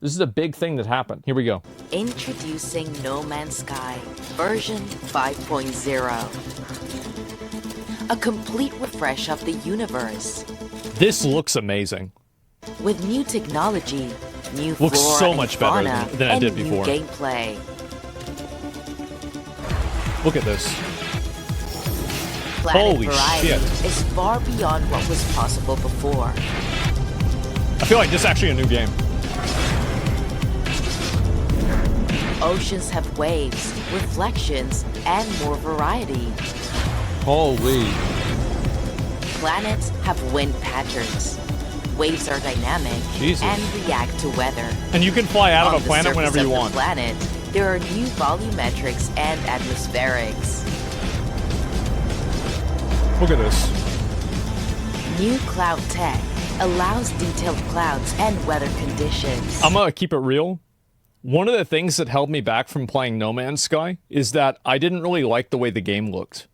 This is a big thing that happened. Here we go. Introducing No Man's Sky, version 5.0. A complete refresh of the universe. This looks amazing. With new technology, new Looks flora so and much better fauna, than it did and new before. gameplay. Look at this. Planet Holy variety shit. is far beyond what was possible before. I feel like this is actually a new game. Oceans have waves, reflections, and more variety. Holy. Planets have wind patterns. Waves are dynamic Jesus. and react to weather. And you can fly out On of a the planet surface whenever you of the want. planet, there are new volumetrics and atmospherics. Look at this. New cloud tech allows detailed clouds and weather conditions. I'm gonna keep it real. One of the things that held me back from playing No Man's Sky is that I didn't really like the way the game looked.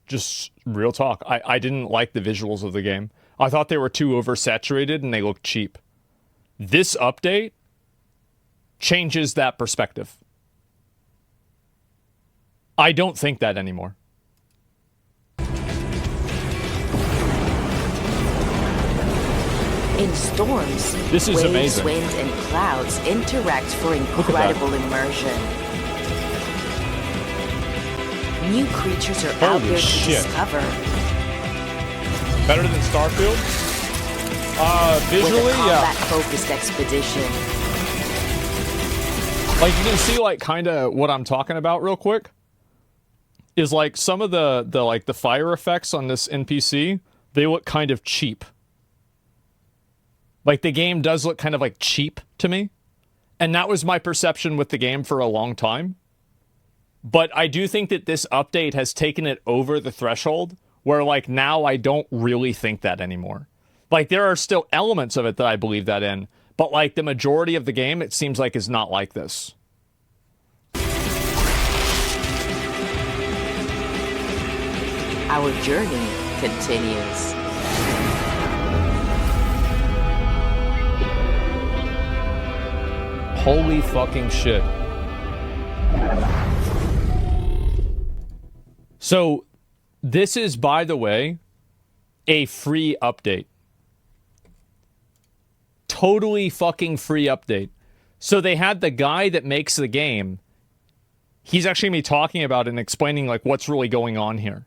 Just real talk. I didn't like the visuals of the game. I thought they were too oversaturated and they looked cheap. This update changes that perspective. I don't think that anymore. In storms, This is waves, amazing. wind, and clouds interact for incredible immersion. New creatures are out Holy there to shit. discover. Better than Starfield? Visually, With a yeah. combat-focused expedition. Like, you can see, like, kind of what I'm talking about real quick. Is, like, some of the fire effects on this NPC, they look kind of cheap. Like, the game does look kind of, like, cheap to me. And that was my perception with the game for a long time. But I do think that this update has taken it over the threshold where, like, now I don't really think that anymore. Like, there are still elements of it that I believe that in. But, like, the majority of the game, it seems like, is not like this. Our journey continues. Holy fucking shit. So, this is, by the way, a free update. Totally fucking free update. So they had the guy that makes the game. He's actually going to be talking about it and explaining, like, what's really going on here.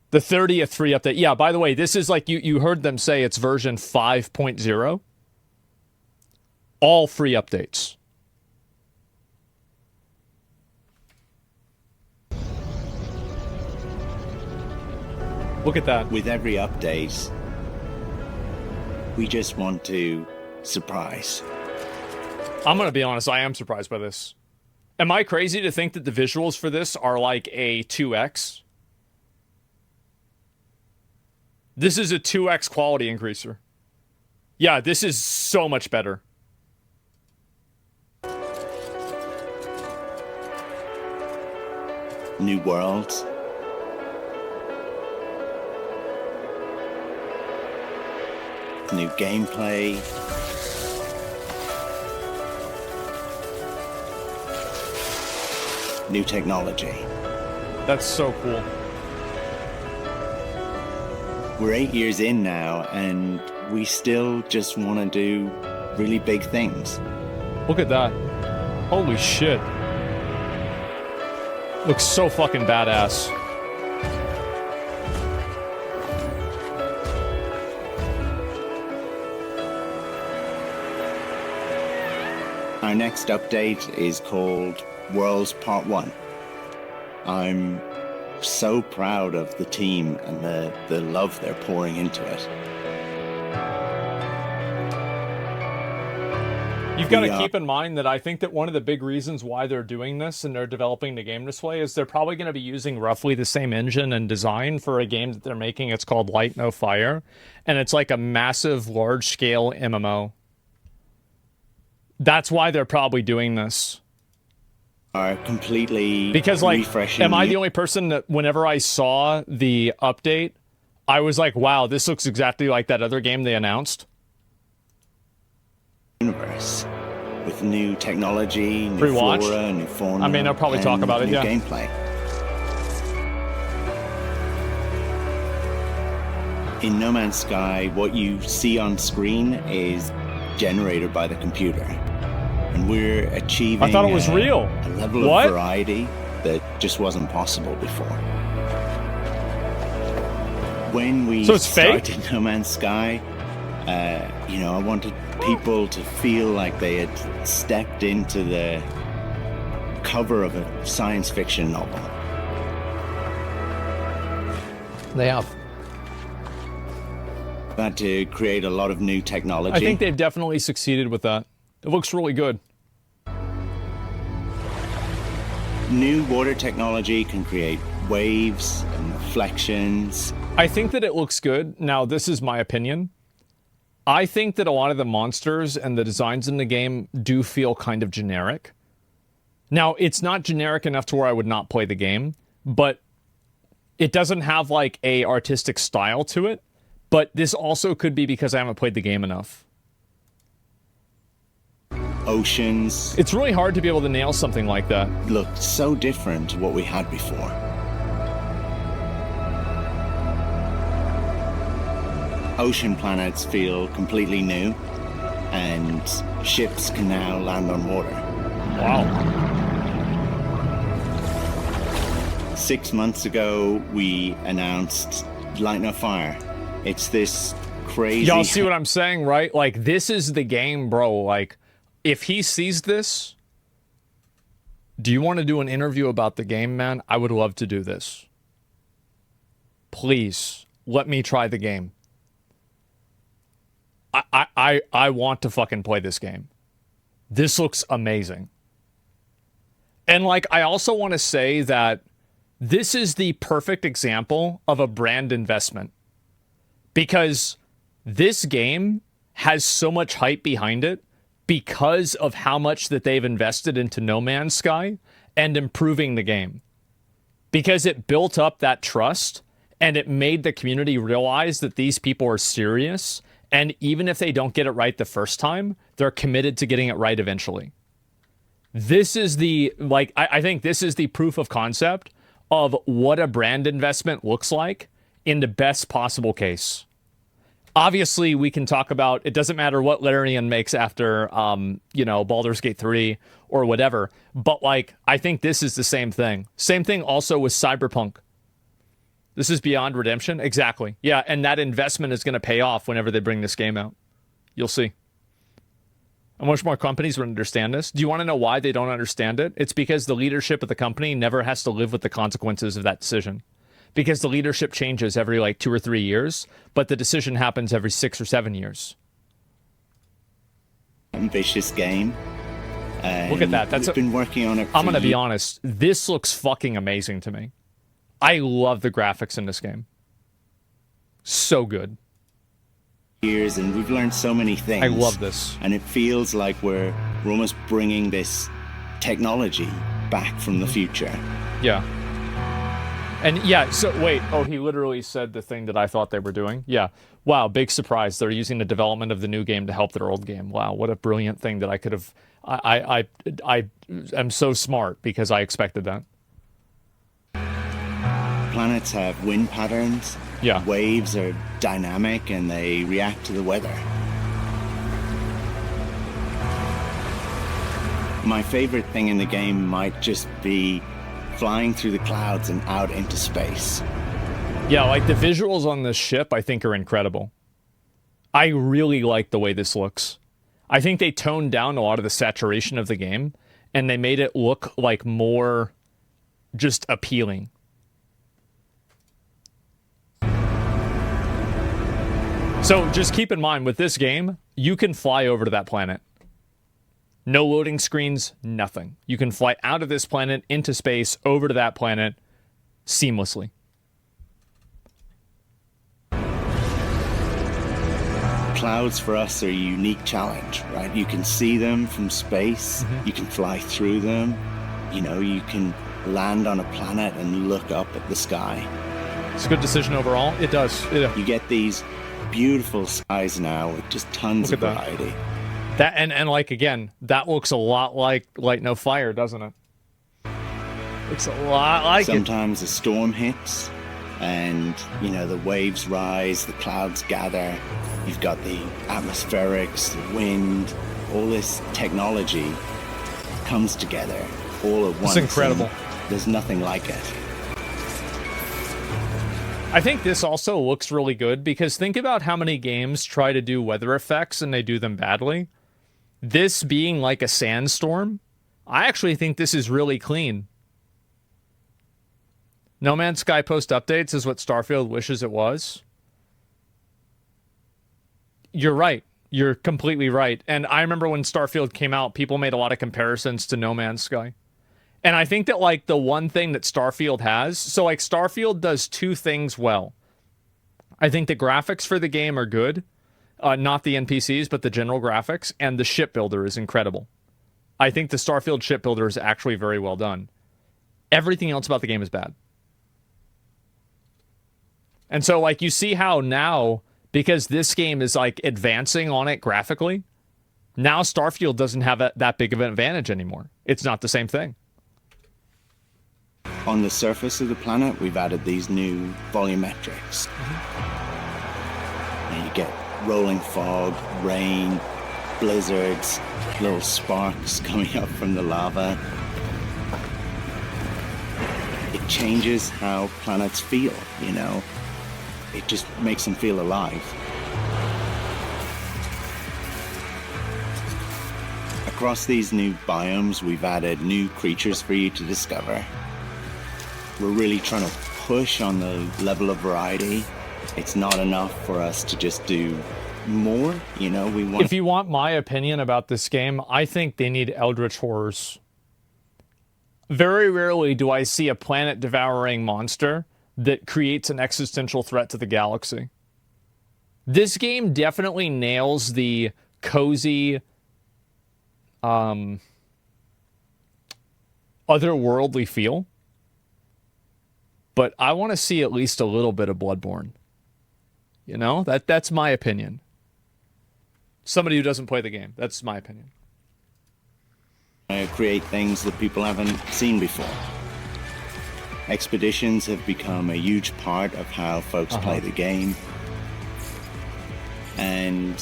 The 30th free update. Yeah, by the way, this is like, you heard them say it's version 5.0. All free updates. Look at that. With every update, we just want to surprise. I'm going to be honest, I am surprised by this. Am I crazy to think that the visuals for this are like a 2x? This is a 2x quality increaser. Yeah, this is so much better. New worlds. New gameplay. New technology. That's so cool. We're 8 years in now, and we still just want to do really big things. Look at that. Holy shit. Looks so fucking badass. Our next update is called Worlds Part 1. I'm so proud of the team and the love they're pouring into it. You've got to keep in mind that I think that one of the big reasons why they're doing this and they're developing the game this way is they're probably going to be using roughly the same engine and design for a game that they're making. It's called Light No Fire, and it's like a massive, large-scale MMO. That's why they're probably doing this. Are completely Because, like, refreshing. am I the only person that whenever I saw the update, I was like, wow, this looks exactly like that other game they announced? universe with new technology, new Pre-watch? flora, new fauna. I mean, I'll probably talk and about it, new yeah. gameplay. In No Man's Sky, what you see on screen is generated by the computer. And we're achieving I thought it was real. a level What? of variety that just wasn't possible before. When we So it's fake? started No Man's Sky, you know, I wanted people to feel like they had stepped into the cover of a science fiction novel. They have. Had to create a lot of new technology. I think they've definitely succeeded with that. It looks really good. New water technology can create waves and reflections. I think that it looks good. Now, this is my opinion. I think that a lot of the monsters and the designs in the game do feel kind of generic. Now, it's not generic enough to where I would not play the game, but it doesn't have like a artistic style to it. But this also could be because I haven't played the game enough. Oceans It's really hard to be able to nail something like that. look so different to what we had before. Ocean planets feel completely new, and ships can now land on water. Wow. 6 months ago, we announced Light No Fire. It's this crazy... Y'all see what I'm saying, right? Like, this is the game, bro. Like, if he sees this, do you want to do an interview about the game, man? I would love to do this. Please, let me try the game. I want to fucking play this game. This looks amazing. And, like, I also want to say that this is the perfect example of a brand investment. Because this game has so much hype behind it because of how much that they've invested into No Man's Sky and improving the game. Because it built up that trust and it made the community realize that these people are serious. And even if they don't get it right the first time, they're committed to getting it right eventually. This is the, like, I think this is the proof of concept of what a brand investment looks like in the best possible case. Obviously, we can talk about, it doesn't matter what Larian makes after, you know, Baldur's Gate 3 or whatever, but, like, I think this is the same thing. Same thing also with Cyberpunk. This is Beyond Redemption? Exactly. Yeah, and that investment is going to pay off whenever they bring this game out. You'll see. I wish more companies would understand this. Do you want to know why they don't understand it? It's because the leadership of the company never has to live with the consequences of that decision. Because the leadership changes every, like, 2 or 3 years, but the decision happens every 6 or 7 years. Ambitious game. Look at that. That's We've been working on it for I'm going to be honest. This looks fucking amazing to me. I love the graphics in this game. So good. years, and we've learned so many things. I love this. And it feels like we're almost bringing this technology back from the future. Yeah. And yeah, so wait, oh, he literally said the thing that I thought they were doing. Yeah. Wow, big surprise. They're using the development of the new game to help their old game. Wow, what a brilliant thing that I could have. I am so smart because I expected that. Planets have wind patterns. Yeah. Waves are dynamic and they react to the weather. My favorite thing in the game might just be flying through the clouds and out into space. Yeah, like the visuals on this ship I think are incredible. I really like the way this looks. I think they toned down a lot of the saturation of the game and they made it look like more just appealing. So just keep in mind, with this game, you can fly over to that planet. No loading screens, nothing. You can fly out of this planet, into space, over to that planet, seamlessly. Clouds for us are a unique challenge, right? You can see them from space, you can fly through them, you know, you can land on a planet and look up at the sky. It's a good decision overall. It does. You get these beautiful skies now with just tons of variety. That and like again, that looks a lot like Light No Fire, doesn't it? Looks a lot like Sometimes a storm hits, and you know the waves rise, the clouds gather. You've got the atmospherics, the wind, all this technology comes together all at once. It's incredible. There's nothing like it. I think this also looks really good because think about how many games try to do weather effects and they do them badly. This being like a sandstorm, I actually think this is really clean. No Man's Sky post updates is what Starfield wishes it was. You're right. You're completely right. And I remember when Starfield came out, people made a lot of comparisons to No Man's Sky. And I think that, like, the one thing that Starfield has... So, like, Starfield does two things well. I think the graphics for the game are good. Not the NPCs, but the general graphics. And the shipbuilder is incredible. I think the Starfield shipbuilder is actually very well done. Everything else about the game is bad. And so, like, you see how now, because this game is, like, advancing on it graphically, now Starfield doesn't have that big of an advantage anymore. It's not the same thing. On the surface of the planet, we've added these new volumetrics. And you get rolling fog, rain, blizzards, little sparks coming up from the lava. It changes how planets feel, you know? It just makes them feel alive. Across these new biomes, we've added new creatures for you to discover. We're really trying to push on the level of variety. It's not enough for us to just do more, you know, we want... If you want my opinion about this game, I think they need eldritch horrors. Very rarely do I see a planet-devouring monster that creates an existential threat to the galaxy. This game definitely nails the cozy, otherworldly feel. But I want to see at least a little bit of Bloodborne. You know? That's my opinion. Somebody who doesn't play the game. That's my opinion. Create things that people haven't seen before. Expeditions have become a huge part of how folks play the game. And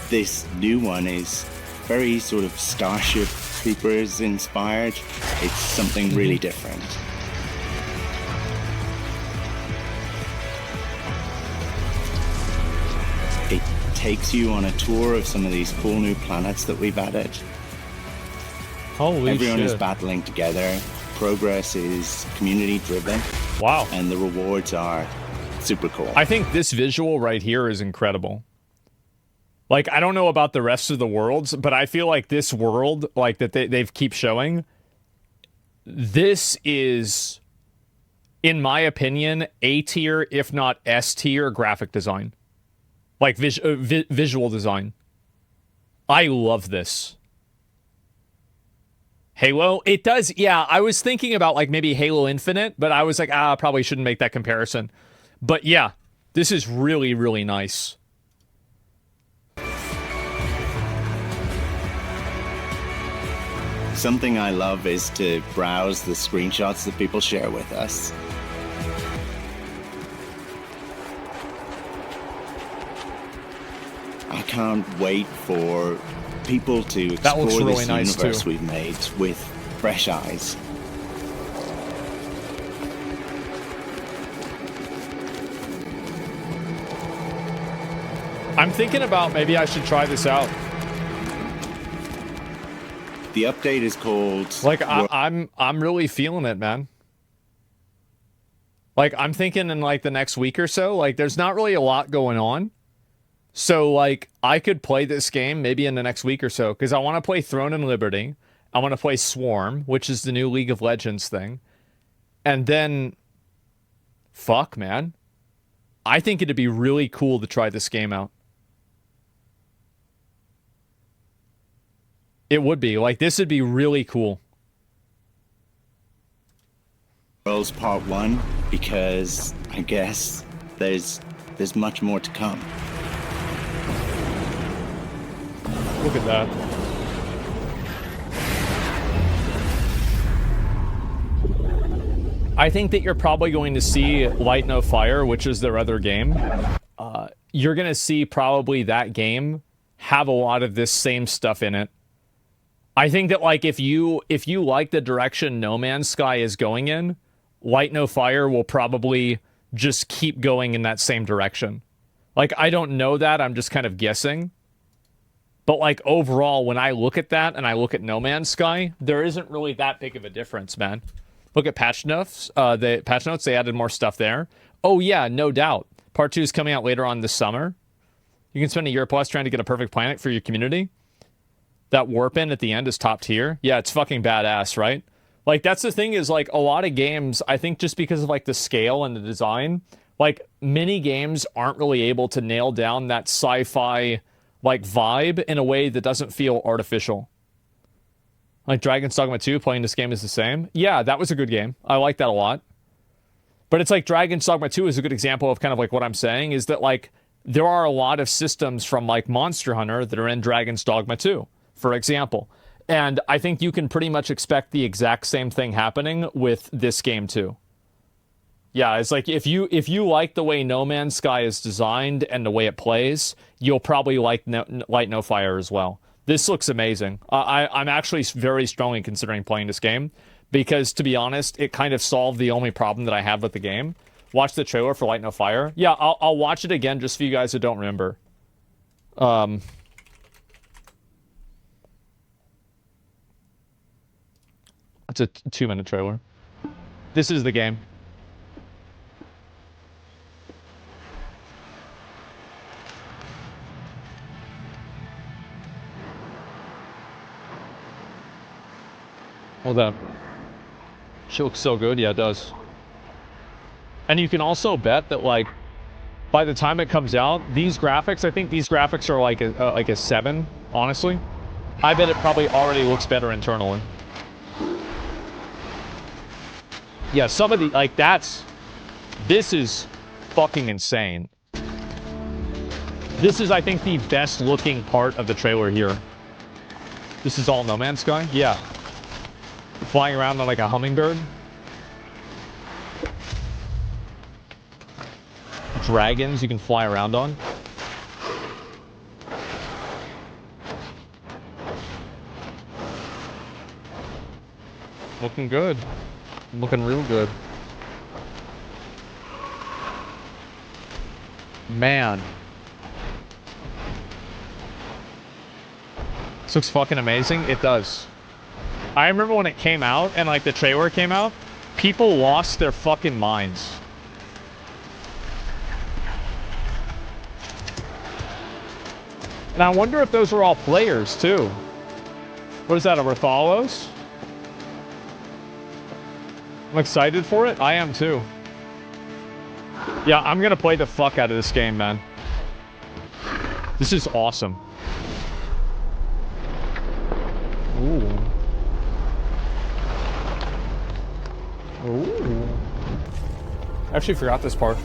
this new one is very sort of Starship Troopers inspired. It's something really different. It takes you on a tour of some of these cool new planets that we've added. Holy Everyone shit. is battling together. Progress is community driven. Wow. And the rewards are super cool. I think this visual right here is incredible. Like, I don't know about the rest of the worlds, but I feel like this world, like, that they've keep showing, this is, in my opinion, A tier, if not S tier graphic design. Like, visual design. I love this. Halo? It does, yeah. I was thinking about, like, maybe Halo Infinite, but I was like, I probably shouldn't make that comparison. But, yeah, this is really, really nice. Something I love is to browse the screenshots that people share with us. I can't wait for people to explore really this nice universe too. we've made with fresh eyes. I'm thinking about maybe I should try this out. The update is called... Like, I'm really feeling it, man. Like, I'm thinking in, like, the next week or so, like, there's not really a lot going on. So, like, I could play this game maybe in the next week or so, because I want to play Throne and Liberty. I want to play Swarm, which is the new League of Legends thing. And then... Fuck, man. I think it'd be really cool to try this game out. It would be. Like, this would be really cool. Worlds Part 1, because I guess there's much more to come. Look at that. I think that you're probably going to see Light No Fire, which is their other game. You're going to see probably that game have a lot of this same stuff in it. I think that like if you like the direction No Man's Sky is going in, Light No Fire will probably just keep going in that same direction. Like, I don't know that, I'm just kind of guessing. But like overall, when I look at that and I look at No Man's Sky, there isn't really that big of a difference, man. Look at patch notes. They added more stuff there. Oh yeah, no doubt. Part 2 is coming out later on this summer. You can spend a year plus trying to get a perfect planet for your community. That warp in at the end is top tier. Yeah, it's fucking badass, right? Like, that's the thing is, like, a lot of games, I think just because of, like, the scale and the design, like, many games aren't really able to nail down that sci-fi, like, vibe in a way that doesn't feel artificial. Like, Dragon's Dogma 2, playing this game is the same. Yeah, that was a good game. I like that a lot. But it's like Dragon's Dogma 2 is a good example of kind of, like, what I'm saying, is that, like, there are a lot of systems from, like, Monster Hunter that are in Dragon's Dogma 2, for example. And I think you can pretty much expect the exact same thing happening with this game too. Yeah, it's like if you like the way No Man's Sky is designed and the way it plays, you'll probably like Light No Fire as well. This looks amazing. I'm actually very strongly considering playing this game because, to be honest, it kind of solved the only problem that I had with the game. Watch the trailer for Light No Fire. Yeah, I'll watch it again just for you guys who don't remember. It's a 2-minute trailer. This is the game. Hold up. She looks so good. Yeah, it does. And you can also bet that, like, by the time it comes out, these graphics, I think these graphics are like a 7, honestly. I bet it probably already looks better internally. Yeah, some of the, like, this is fucking insane. This is, I think, the best looking part of the trailer here. This is all No Man's Sky? Yeah. Flying around on like a hummingbird. Dragons you can fly around on. Looking good. Looking real good. Man. This looks fucking amazing. It does. I remember when it came out and like the trailer came out, people lost their fucking minds. And I wonder if those were all players too. What is that, a Rathalos? I'm excited for it. I am too. Yeah, I'm gonna play the fuck out of this game, man. This is awesome. Ooh. Ooh. I actually forgot this part.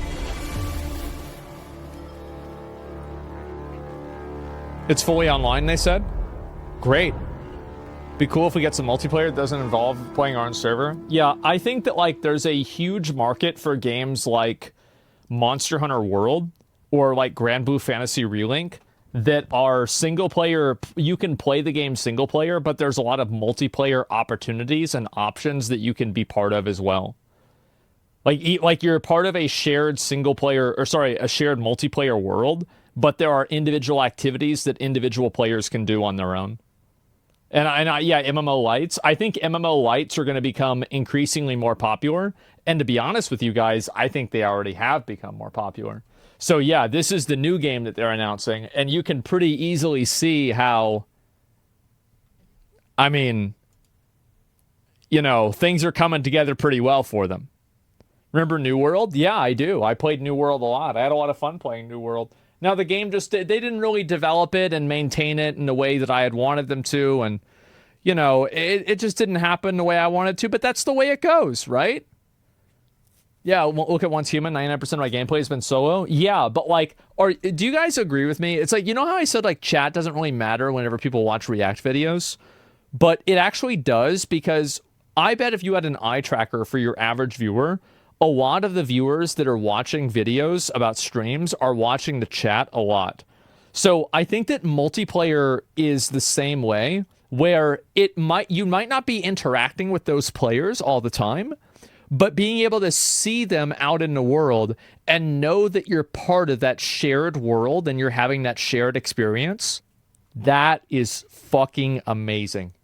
It's fully online, they said. Great. Be cool if we get some multiplayer that doesn't involve playing our own server. Yeah, I think that, like, there's a huge market for games like Monster Hunter World or like Grand Blue Fantasy Relink that are single player. You can play the game single player, but there's a lot of multiplayer opportunities and options that you can be part of as well. Like you're part of a shared single player, or sorry, a shared multiplayer world, but there are individual activities that individual players can do on their own. And yeah, MMO Lights. I think MMO Lights are going to become increasingly more popular. And to be honest with you guys, I think they already have become more popular. So yeah, this is the new game that they're announcing. And you can pretty easily see how, I mean, you know, things are coming together pretty well for them. Remember New World? Yeah, I do. I played New World a lot. I had a lot of fun playing New World. Now, the game just, they didn't really develop it and maintain it in the way that I had wanted them to. And, you know, it just didn't happen the way I wanted to. But that's the way it goes, right? Yeah, look at Once Human. 99% of my gameplay has been solo. Yeah, but like, do you guys agree with me? It's like, you know how I said like chat doesn't really matter whenever people watch React videos, but it actually does, because I bet if you had an eye tracker for your average viewer, a lot of the viewers that are watching videos about streams are watching the chat a lot. So I think that multiplayer is the same way, where you might not be interacting with those players all the time, but being able to see them out in the world and know that you're part of that shared world and you're having that shared experience, that is fucking amazing.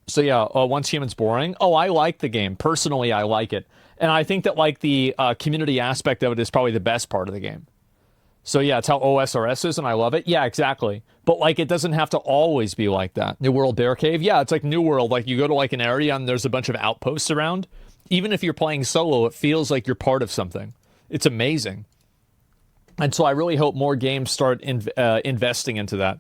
So yeah, Once Human's boring. Oh, I like the game. Personally, I like it. And I think that like the community aspect of it is probably the best part of the game. So yeah, it's how OSRS is, and I love it. Yeah, exactly. But like, it doesn't have to always be like that. New World Bear Cave, yeah, it's like New World. Like, you go to like an area and there's a bunch of outposts around. Even if you're playing solo, it feels like you're part of something. It's amazing. And so I really hope more games start investing into that.